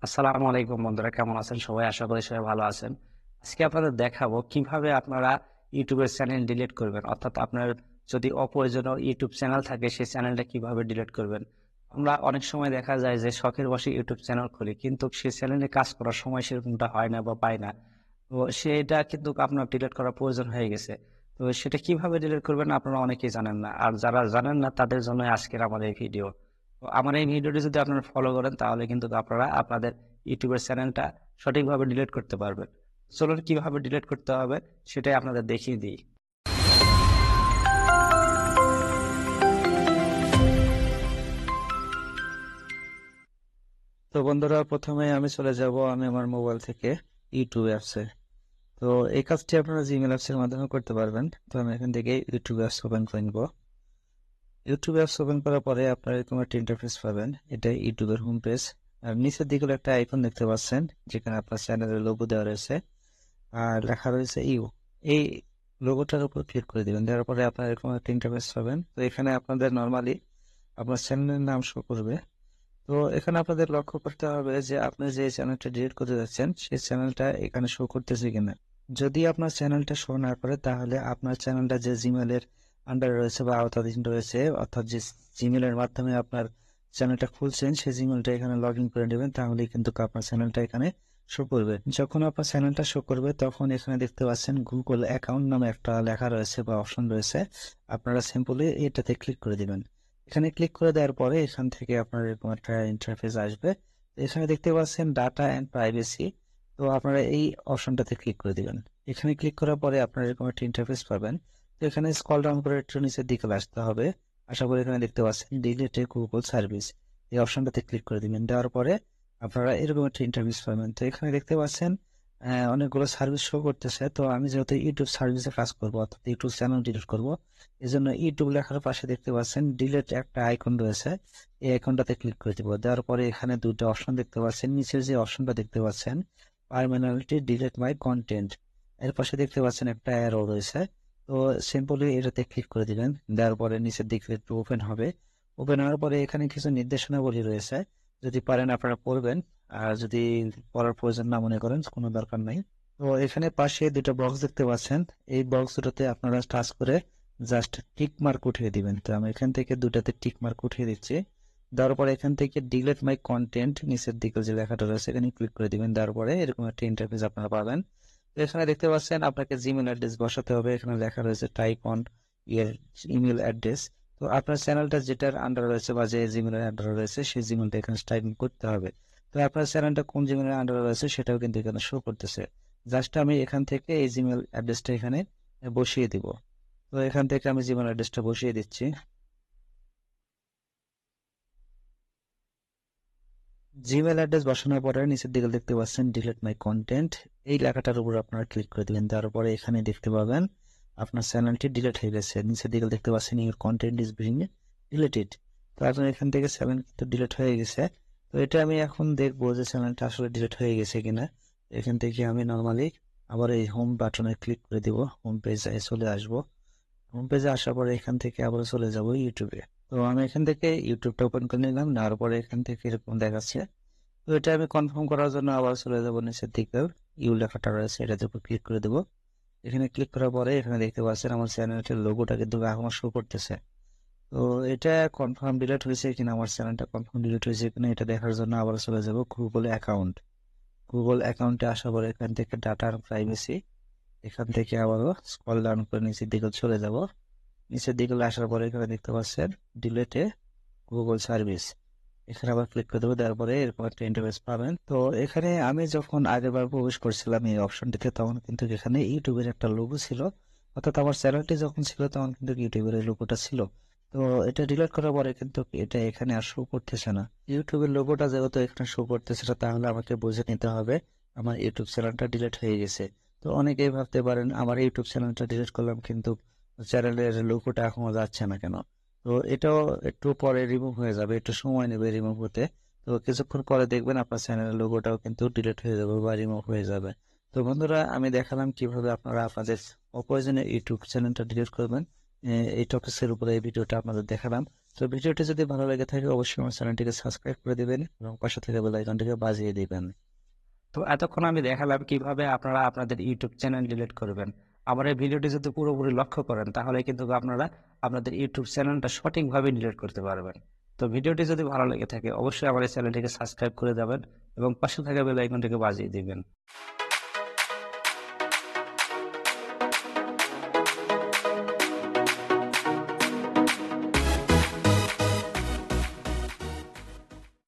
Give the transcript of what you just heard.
আসসালামু আলাইকুম বন্ধুরা, কেমন আছেন সবাই? আশা করি সবাই ভালো আছেন। আজকে আপনাদের দেখাবো কিভাবে আপনারা ইউটিউবের চ্যানেল ডিলিট করবেন, অর্থাৎ আপনার যদি অপ্রয়োজনীয় ইউটিউব চ্যানেল থাকে সেই চ্যানেলটা কিভাবে ডিলিট করবেন। আমরা অনেক সময় দেখা যায় যে শখের বশে ইউটিউব চ্যানেল খুলি, কিন্তু সেই চ্যানেলে কাজ করার সময় সেরকমটা হয় না বা পায় না। তো সেটা কিন্তু আপনার ডিলিট করার প্রয়োজন হয়ে গেছে। তো সেটা কিভাবে ডিলিট করবেন আপনারা অনেকেই জানেন না, আর যারা জানেন না তাদের জন্য আজকের আমাদের এই ভিডিও। তো আমার এই ভিডিওটি যদি আপনারা ফলো করেন তাহলে কিন্তু আপনারা আপনাদের ইউটিউবের চ্যানেলটা সঠিকভাবে ডিলিট করতে পারবেন। চলুন কিভাবে ডিলিট করতে হবে সেটাই আপনাদের দেখিয়ে দিই। তো বন্ধুরা, প্রথমে আমি চলে যাব আমি আমার মোবাইল থেকে ইউটিউব অ্যাপসে। তো এই কাজটি আপনারা জিমেল অ্যাপসের মাধ্যমে করতে পারবেন। তো আমি এখান থেকে ইউটিউব অ্যাপস ওপেন করে নিব। ইউটিউব অ্যাপস ওপেন করার পরে আপনারা এরকম একটা ইন্টারফেস পাবেন। এটা ইউটিউবের হোম পেজ। আর নিচের দিকে একটা আইকন দেখতে পাচ্ছেন, যেখানে আপনার চ্যানেলের লোগো দেওয়া রয়েছে আর লেখা রয়েছে ইউ। এই লোগোটার উপর ক্লিক করে দিবেন। দেওয়ার পরে আপনার এরকম একটা ইন্টারফেস পাবেন। তো এখানে আপনাদের নর্মালি আপনার চ্যানেলের নাম শো করবে। তো এখানে আপনাদের লক্ষ্য করতে হবে যে আপনি যে চ্যানেলটা ডিলিট করতে যাচ্ছেন সেই চ্যানেলটা এখানে শো করতেছে কিনা। যদি আপনার চ্যানেলটা শো না করে তাহলে আপনার চ্যানেলটা যে জিমেলের আন্ডার রয়েছে বা আওতাধীন রয়েছে, অর্থাৎ যে জিমেলের মাধ্যমে আপনার চ্যানেলটা খুলছেন সেই জিমেলটা এখানে লগ ইন করে নেবেন, তাহলেই কিন্তু আপনার চ্যানেলটা এখানে শো করবে। যখন আপনার চ্যানেলটা শো করবে তখন এখানে দেখতে পাচ্ছেন গুগল অ্যাকাউন্ট নামে একটা লেখা রয়েছে বা অপশন রয়েছে। আপনারা সিম্পলি এটাতে ক্লিক করে দিবেন। এখানে ক্লিক করে দেওয়ার পরে এখান থেকে আপনার এরকম একটা ইন্টারফেস আসবে। এখানে দেখতে পাচ্ছেন ডাটা অ্যান্ড প্রাইভেসি। তো আপনারা এই অপশনটাতে ক্লিক করে দিবেন। এখানে ক্লিক করার পরে আপনারা এরকম একটা ইন্টারফেস পাবেন। তো এখানে স্ক্রল ডাউন করে একটু নিচের দিকে আসতে হবে। আশা করি এখানে দেখতে পাচ্ছেন ডিলিট গুগল সার্ভিস, এই অপশনটাতে ক্লিক করে দিবেন। দেওয়ার পরে আপনারা এরকম একটা ইন্টারফেস পাবেন। তো এখানে দেখতে পাচ্ছেন অনেকগুলো সার্ভিস শো করতেছে। তো আমি যেহেতু ইউটিউব সার্ভিসে কাজ করবো, অর্থাৎ ইউটিউব চ্যানেল ডিলিট করবো, এই জন্য ইউটিউব লেখার পাশে দেখতে পাচ্ছেন ডিলিট একটা আইকন রয়েছে। এই আইকনটাতে ক্লিক করে দিব। দেওয়ার পরে এখানে দুটো অপশন দেখতে পাচ্ছেন। নিচের যে অপশনটা দেখতে পাচ্ছেন পার্মানেন্টলি ডিলিট মাই কন্টেন্ট, এর পাশে দেখতে পাচ্ছেন একটা অ্যারো রয়েছে। তো সিম্পলি এটাতে ক্লিক করে দিবেন। দেওয়ার পরে নিচের দিকে একটু ওপেন হবে। ওপেন হওয়ার পরে এখানে কিছু নির্দেশনাবলী রয়েছে, যদি পারেন আপনারা পড়বেন। আর যদি পড়ার প্রয়োজন না মনে করেন, কোনো দরকার নাই। তো এখানে পাশে দুটো বক্স দেখতে পাচ্ছেন। এই বক্স দুটোতে আপনারা টাচ করে জাস্ট টিক মার্ক উঠিয়ে দিবেন। তো আমি এখান থেকে দুটাতে টিক মার্ক উঠিয়ে দিচ্ছি। দেওয়ার পরে এখান থেকে ডিলিট মাই কন্টেন্ট নিচের দিকে যে লেখাটা রয়েছে এখানে ক্লিক করে দিবেন। দেওয়ার পরে এরকম একটা ইন্টারফেস আপনারা পাবেন। তো এখানে দেখতে পাচ্ছেন আপনাকে জিমেল অ্যাড্রেস বসাতে হবে। এখানে লেখা রয়েছে type on year email address. তো আপনার চ্যানেলটা যেটার আন্ডার রয়েছে বা যে জিমেলের আন্ডার রয়েছে সেই জিমেলটা এখানে টাইপ করতে হবে। তো আপনার চ্যানেলটা কোন জিমেলের আন্ডার রয়েছে সেটাও কিন্তু এখানে শো করতেছে। জাস্ট আমি এখান থেকে এই জিমেল অ্যাড্রেসটা এখানে বসিয়ে দিব। তো এখান থেকে আমি জিমেল অ্যাড্রেসটা বসিয়ে দিচ্ছি। জিমেল অ্যাড্রেস বসানোর পরে নিচের দিকে দেখতে পাচ্ছেন ডিলিট মাই কন্টেন্ট, এই লেখাটার উপর আপনারা ক্লিক করে দিবেন। দেওয়ার পরে এখানে দেখতে পাবেন আপনার চ্যানেলটি ডিলিট হয়ে গেছে। নিচের দিকে দেখতে পাচ্ছেন your content is being deleted. তো এখন এখান থেকে চ্যানেল কিন্তু ডিলিট হয়ে গেছে। তো এটা আমি এখন দেখবো যে চ্যানেলটা আসলে ডিলিট হয়ে গেছে কিনা। এখান থেকে আমি নর্মালি আবার এই হোম বাটনে ক্লিক করে দিব। হোম পেজে চলে আসবো। হোম পেজে আসার পরে এখান থেকে আবার চলে যাব ইউটিউবে। তো আমি এখান থেকে ইউটিউবটা ওপেন করে নিলাম। নেওয়ার পরে এখান থেকে এরকম দেখাচ্ছে। তো এটা আমি কনফার্ম করার জন্য আবার চলে যাব নিচের দিকে। ইউ লেখাটা রয়েছে এটাতে উপর ক্লিক করে দেবো। এখানে ক্লিক করার পরে এখানে দেখতে পাচ্ছেন আমার চ্যানেলটির লোগোটা কিন্তু এখন শো করতেছে। তো এটা কনফার্ম ডিলিট হয়েছে কিনা, আমার চ্যানেলটা কনফার্ম ডিলিট হয়েছে কিনা এটা দেখার জন্য আবার চলে যাব গুগল অ্যাকাউন্ট। গুগল অ্যাকাউন্টে আসার পরে এখান থেকে ডাটা আর প্রাইভেসি, এখান থেকে আবারও স্ক্রল ডাউন করে নিচের দিকে চলে যাব। নিচের দিকে আসার পরে এখানে দেখতে পাচ্ছেন ডিলেটে গুগল সার্ভিস, এখানে আবার ক্লিক করে দেবো। দেওয়ার পরে এরকম একটা ইন্টারফেস পাবেন। তো এখানে আমি যখন আগেরবার প্রবেশ করছিলাম এই অপশনটিতে তখন কিন্তু এখানে ইউটিউবের একটা লোগো ছিল, অর্থাৎ আমার চ্যানেলটি যখন ছিল তখন কিন্তু ইউটিউবের এই লোগোটা ছিল। তো এটা ডিলিট করার পরে কিন্তু এটা এখানে আর শো করতেছে না। ইউটিউবের লোগোটা যেহেতু এখানে শো করতেছে না, তাহলে আমাকে বুঝে নিতে হবে আমার ইউটিউব চ্যানেলটা ডিলিট হয়ে গেছে। তো অনেকেই ভাবতে পারেন আমার ইউটিউব চ্যানেলটা ডিলিট করলাম কিন্তু চ্যানেলের লোগোটা এখনো যাচ্ছে না কেন। তো এটাও একটু পরে রিমুভ হয়ে যাবে, একটু সময় নেবে রিমুভ হতে। তো কিছুক্ষণ পরে দেখবেন আপনার চ্যানেলের লোগোটাও কিন্তু ডিলিট হয়ে যাবে বা রিমুভ হয়ে যাবে। তো বন্ধুরা, আমি দেখালাম কিভাবে আপনারা আপনাদের অপ্রয়োজনীয় ইউটিউব চ্যানেলটা ডিলিট করবেন। এই টপিক্সের উপরে এই ভিডিওটা আপনাদের দেখালাম। তো ভিডিওটি যদি ভালো লেগে থাকে অবশ্যই আমার চ্যানেলটিকে সাবস্ক্রাইব করে দিবেন এবং পাশে থাকা বেল আইকনটিকে বাজিয়ে দিবেন। তো এতক্ষণ আমি দেখালাম কিভাবে আপনারা আপনাদের ইউটিউব চ্যানেল ডিলিট করবেন। আমার এই ভিডিওটি যদি পুরোপুরি লক্ষ্য করেন তাহলে কিন্তু আপনারা আপনাদের ইউটিউব চ্যানেলটা সঠিকভাবে ডিলিট করতে পারবেন। তো ভিডিওটি যদি ভালো লেগে থাকে অবশ্যই আমার এই চ্যানেলটিকে সাবস্ক্রাইব করে যাবেন এবং পাশে থাকা বেল আইকনটিকে বাজিয়ে দিবেন।